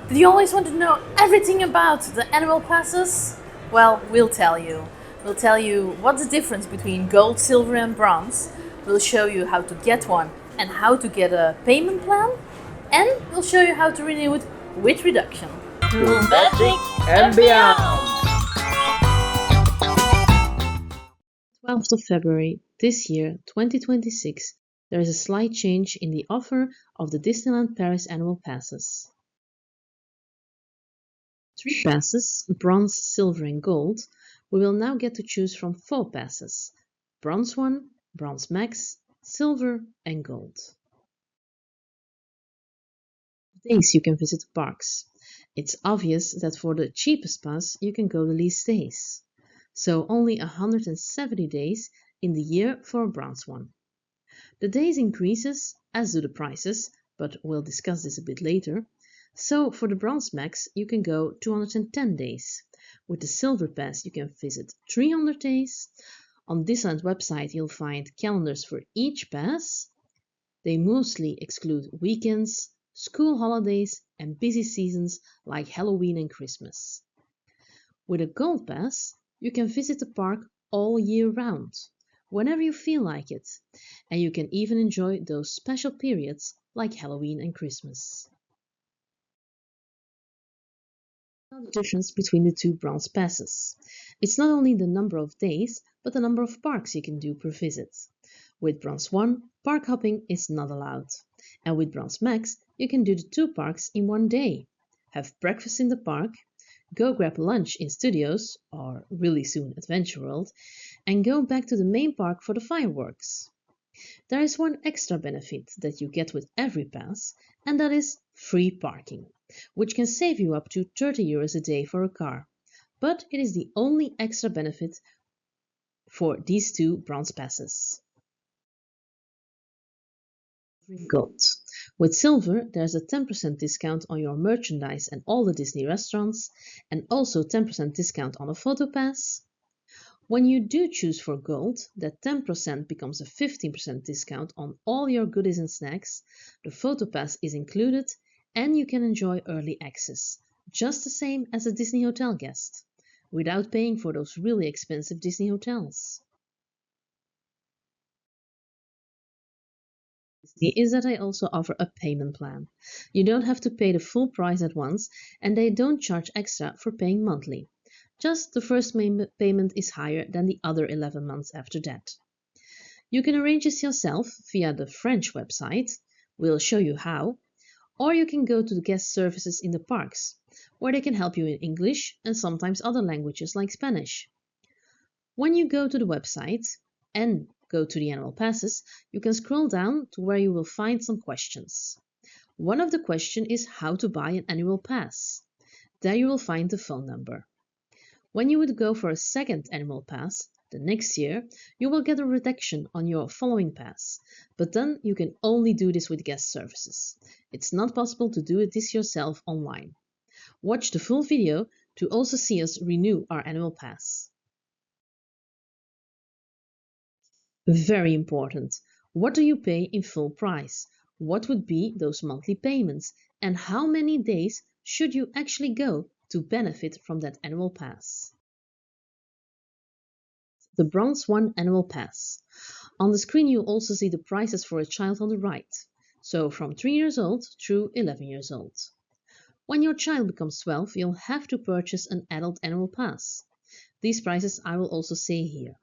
Do you always want to know everything about the annual passes? Well, we'll tell you. We'll tell you what's the difference between gold, silver and bronze. We'll show you how to get one and how to get a payment plan. And we'll show you how to renew it with reduction. To magic and beyond! 12th of February this year, 2026, there is a slight change in the offer of the Disneyland Paris Annual Passes. 3 passes, bronze, silver and gold, we will now get to choose from 4 passes, bronze 1, bronze max, silver and gold. Days you can visit the parks. It's obvious that for the cheapest pass you can go the least days. So only 170 days in the year for a bronze one. The days increases, as do the prices, but we'll discuss this a bit later. So for the bronze max you can go 210 days. With the silver pass you can visit 300 days. On Disneyland website you'll find calendars for each pass. They mostly exclude weekends, school holidays and busy seasons like Halloween and Christmas. With a gold pass you can visit the park all year round, whenever you feel like it, and you can even enjoy those special periods like Halloween and Christmas. Now the difference between the 2 bronze passes. It's not only the number of days, but the number of parks you can do per visit. With bronze 1, park hopping is not allowed, and with bronze max, you can do the 2 parks in one day. Have breakfast in the park, go grab lunch in Studios, or really soon Adventure World, and go back to the main park for the fireworks. There is one extra benefit that you get with every pass, and that is free parking, which can save you up to 30 euros a day for a car. But it is the only extra benefit for these 2 bronze passes. Gold. With silver, there's a 10% discount on your merchandise and all the Disney restaurants, and also 10% discount on a photo pass. When you do choose for gold, that 10% becomes a 15% discount on all your goodies and snacks, the photo pass is included, and you can enjoy early access, just the same as a Disney hotel guest, without paying for those really expensive Disney hotels. Is that I also offer a payment plan. You don't have to pay the full price at once, and they don't charge extra for paying monthly. Just the first payment is higher than the other 11 months after that. You can arrange this yourself via the French website, we'll show you how, or you can go to the guest services in the parks, where they can help you in English and sometimes other languages like Spanish. When you go to the website and go to the annual passes, you can scroll down to where you will find some questions. One of the questions is how to buy an annual pass. There you will find the phone number. When you would go for a second annual pass, the next year, you will get a reduction on your following pass, but then you can only do this with guest services. It's not possible to do this yourself online. Watch the full video to also see us renew our annual pass. Very important. What do you pay in full price? What would be those monthly payments? And how many days should you actually go to benefit from that annual pass? The Bronze 1 Annual Pass. On the screen you also see the prices for a child on the right, so from 3 years old through 11 years old. When your child becomes 12, you'll have to purchase an adult annual pass. These prices I will also say here.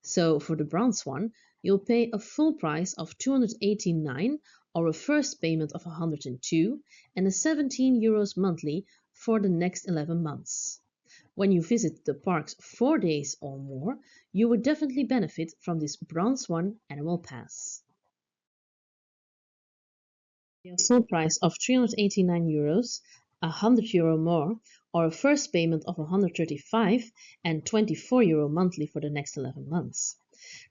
So for the bronze one, you'll pay a full price of 289 or a first payment of 102 and a 17 euros monthly for the next 11 months. When you visit the parks 4 days or more, you would definitely benefit from this bronze one annual pass. A full price of 389 euros, 100 euro more, or a first payment of 135 and 24 euro monthly for the next 11 months.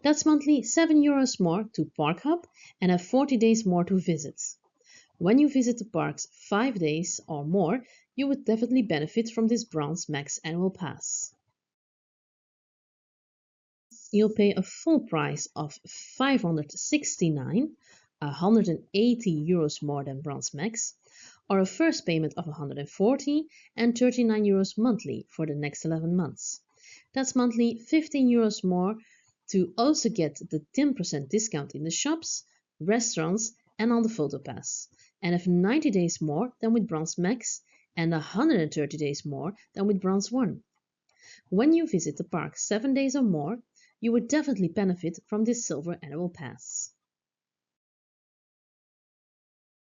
That's monthly 7 euros more to park hop and have 40 days more to visit. When you visit the parks 5 days or more, you would definitely benefit from this bronze max annual pass. You'll pay a full price of 569, 180 euros more than bronze max, or a first payment of 140 and 39 euros monthly for the next 11 months. That's monthly 15 euros more to also get the 10% discount in the shops, restaurants, and on the photo pass, and have 90 days more than with Bronze Max and 130 days more than with Bronze 1. When you visit the park 7 days or more, you would definitely benefit from this Silver Annual Pass.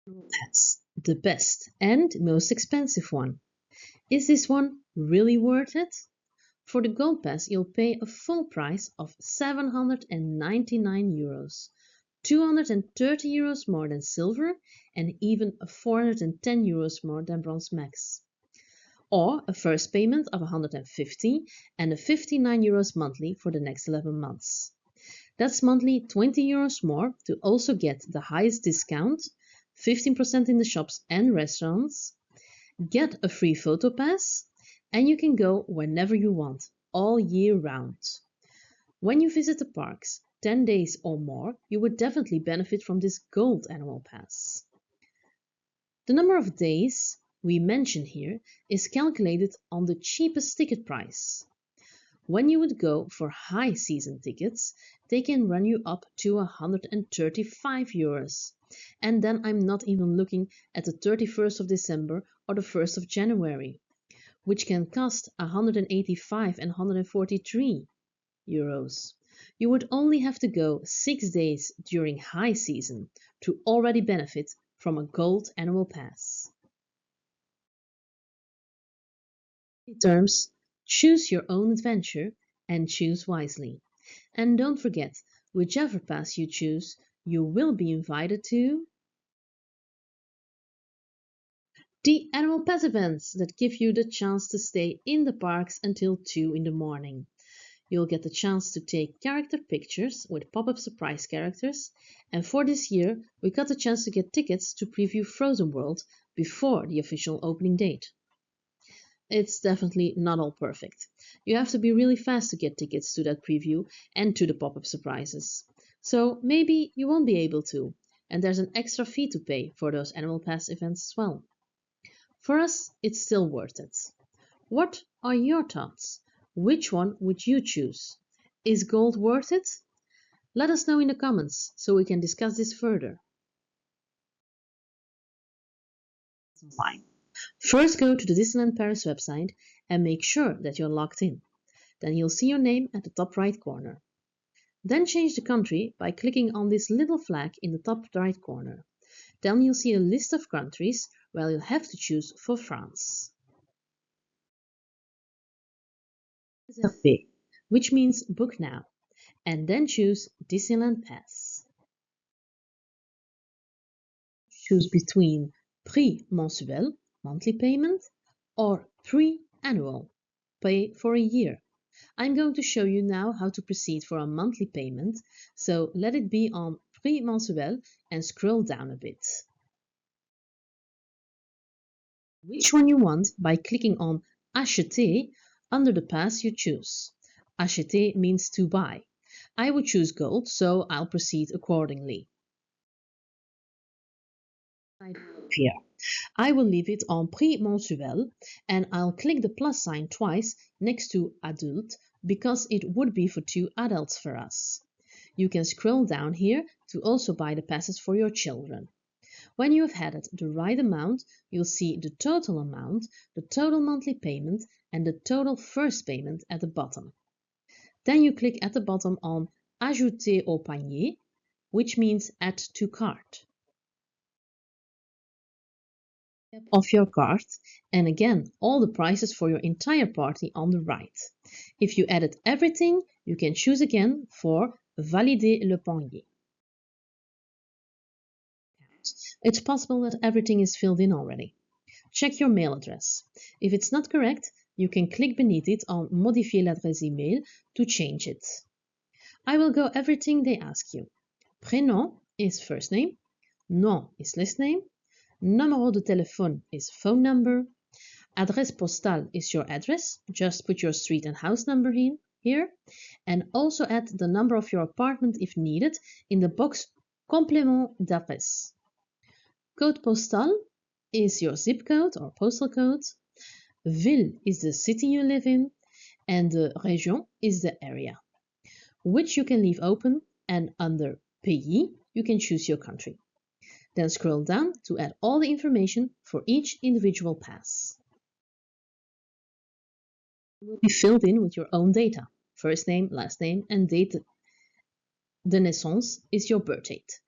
Pass, the best and most expensive one. Is this one really worth it? For the Gold Pass, you'll pay a full price of 799 euros, 230 euros more than Silver, and even 410 euros more than Bronze Max. Or a first payment of 150 and 59 euros monthly for the next 11 months. That's monthly 20 euros more to also get the highest discount, 15% in the shops and restaurants, get a free photo pass, and you can go whenever you want, all year round. When you visit the parks 10 days or more, you would definitely benefit from this Gold Annual Pass. The number of days we mention here is calculated on the cheapest ticket price. When you would go for high season tickets, they can run you up to 135 euros. And then I'm not even looking at the 31st of December or the 1st of January, which can cost 185 and 143 euros. You would only have to go 6 days during high season to already benefit from a Gold Annual Pass. In terms, choose your own adventure and choose wisely. And don't forget, whichever pass you choose, you will be invited to the Annual Pass events that give you the chance to stay in the parks until 2 in the morning. You'll get the chance to take character pictures with pop-up surprise characters, and for this year we got the chance to get tickets to preview Frozen World before the official opening date. It's definitely not all perfect. You have to be really fast to get tickets to that preview and to the pop-up surprises. So maybe you won't be able to, and there's an extra fee to pay for those Annual Pass events as well. For us, it's still worth it. What are your thoughts? Which one would you choose? Is gold worth it? Let us know in the comments so we can discuss this further. Fine. First go to the Disneyland Paris website and make sure that you're logged in. Then you'll see your name at the top right corner. Then change the country by clicking on this little flag in the top right corner. Then you'll see a list of countries where you'll have to choose for France. Réserver, which means book now, and then choose Disneyland Pass. Choose between prix mensuel, monthly payment, or prix annual, pay for a year. I'm going to show you now how to proceed for a monthly payment, so let it be on prix mensuel and scroll down a bit. Which one you want by clicking on Acheter under the pass you choose. Acheter means to buy. I would choose gold, so I'll proceed accordingly. Here. I will leave it on prix mensuel and I'll click the plus sign twice next to adult because it would be for 2 adults for us. You can scroll down here to also buy the passes for your children. When you have added the right amount, you'll see the total amount, the total monthly payment, and the total first payment at the bottom. Then you click at the bottom on Ajouter au panier, which means add to cart. Of your cart, and again all the prices for your entire party on the right. If you added everything, you can choose again for Valider le panier. It's possible that everything is filled in already. Check your mail address. If it's not correct, you can click beneath it on Modifier l'adresse email to change it. I will go everything they ask you. Prénom is first name, nom is last name, numéro de téléphone is phone number, adresse postale is your address, just put your street and house number in here, and also add the number of your apartment if needed in the box Complément d'adresse. Code postal is your zip code or postal code. Ville is the city you live in. And the région is the area, which you can leave open, and under pays, you can choose your country. Then scroll down to add all the information for each individual pass. It will be filled in with your own data. First name, last name, and date de naissance is your birth date.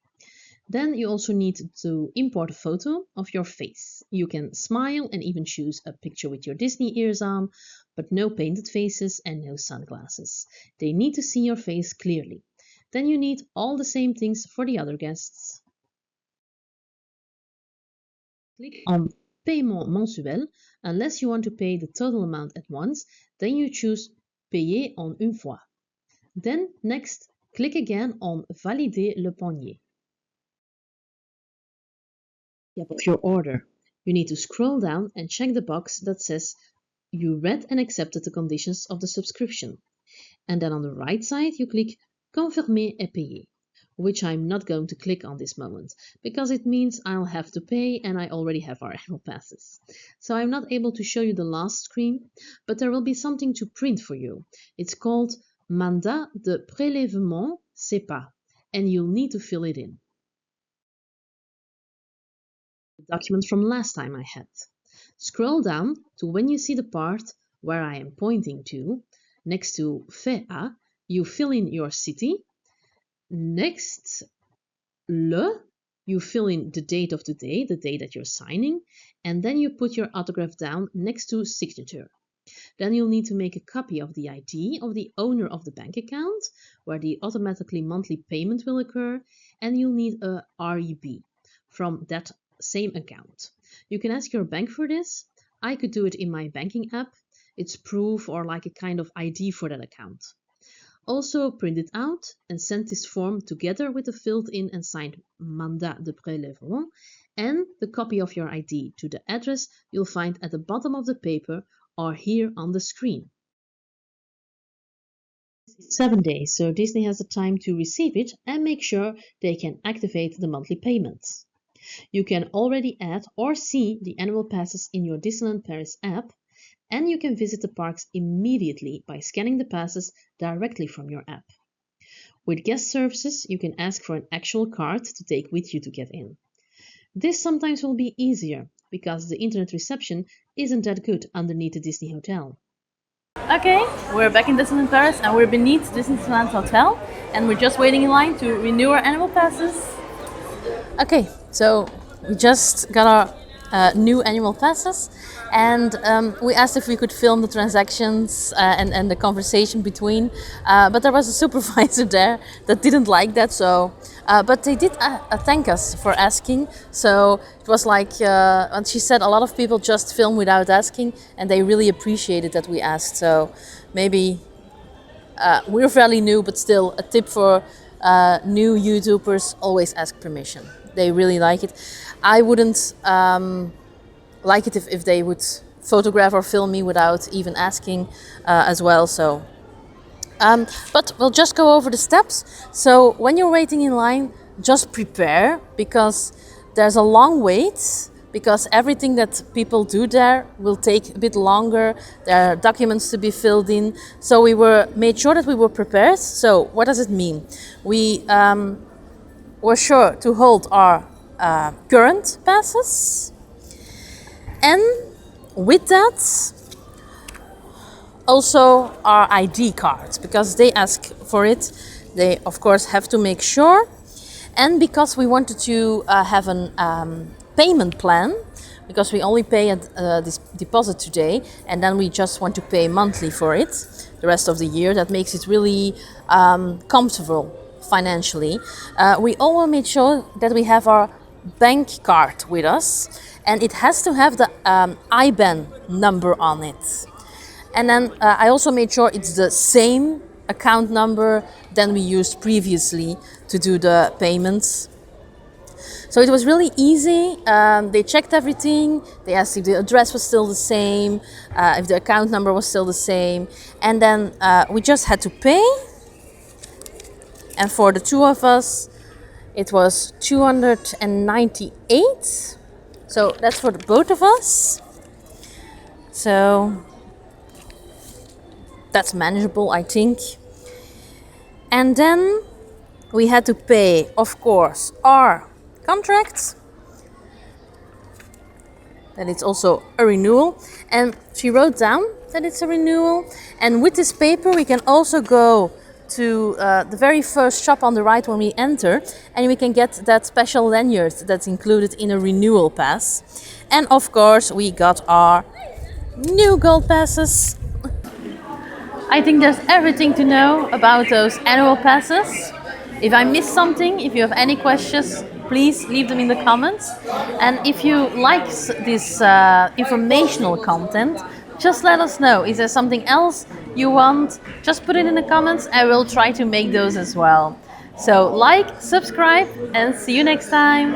Then you also need to import a photo of your face. You can smile and even choose a picture with your Disney ears on, but no painted faces and no sunglasses. They need to see your face clearly. Then you need all the same things for the other guests. Click on Paiement mensuel. Unless you want to pay the total amount at once, then you choose Payer en une fois. Then next, click again on Valider le panier. Of your order. You need to scroll down and check the box that says you read and accepted the conditions of the subscription. And then on the right side, you click Confirmer et payer, which I'm not going to click on this moment because it means I'll have to pay and I already have our annual passes. So I'm not able to show you the last screen, but there will be something to print for you. It's called Mandat de prélèvement CEPA, and you'll need to fill it in. The document from last time I had. Scroll down to when you see the part where I am pointing to. Next to fait à, you fill in your city. Next, le, you fill in the date of the day that you're signing, and then you put your autograph down next to signature. Then you'll need to make a copy of the ID of the owner of the bank account, where the automatically monthly payment will occur, and you'll need a REB from that same account. You can ask your bank for this. I could do it in my banking app. It's proof or like a kind of ID for that account. Also print it out and send this form together with the filled in and signed mandat de prélèvement and the copy of your ID to the address you'll find at the bottom of the paper or here on the screen. 7 days, so Disney has the time to receive it and make sure they can activate the monthly payments. You can already add or see the annual passes in your Disneyland Paris app, and you can visit the parks immediately by scanning the passes directly from your app. With guest services, you can ask for an actual card to take with you to get in. This sometimes will be easier because the internet reception isn't that good underneath the Disney Hotel. Okay, we're back in Disneyland Paris and we're beneath Disneyland Hotel and we're just waiting in line to renew our annual passes. Okay, so we just got our new annual passes and we asked if we could film the transactions and the conversation between, but there was a supervisor there that didn't like that, so but they did thank us for asking. So it was like, and she said a lot of people just film without asking and they really appreciated that we asked. So maybe we're fairly new, but still a tip for new YouTubers: always ask permission. They really like it. I wouldn't like it if they would photograph or film me without even asking as well. So, but we'll just go over the steps. So when you're waiting in line, just prepare because there's a long wait. Because everything that people do there will take a bit longer. There are documents to be filled in. So we made sure that we were prepared. So what does it mean? We were sure to hold our current passes, and with that also our ID cards, because they ask for it. They of course have to make sure, and because we wanted to have an payment plan, because we only pay this deposit today and then we just want to pay monthly for it the rest of the year. That makes it really comfortable financially. We all made sure that we have our bank card with us and it has to have the IBAN number on it. And then I also made sure it's the same account number than we used previously to do the payments. So it was really easy. They checked everything. They asked if the address was still the same, if the account number was still the same. And then we just had to pay. And for the two of us, it was 298. So that's for the both of us. So that's manageable, I think. And then we had to pay, of course, our contracts. That it's also a renewal. And she wrote down that it's a renewal. And with this paper, we can also go to the very first shop on the right when we enter, and we can get that special lanyard that's included in a renewal pass. And of course, we got our new gold passes. I think there's everything to know about those annual passes. If I missed something, if you have any questions, please leave them in the comments. And if you like this informational content, just let us know. Is there something else you want? Just put it in the comments. I will try to make those as well. So like, subscribe, and see you next time.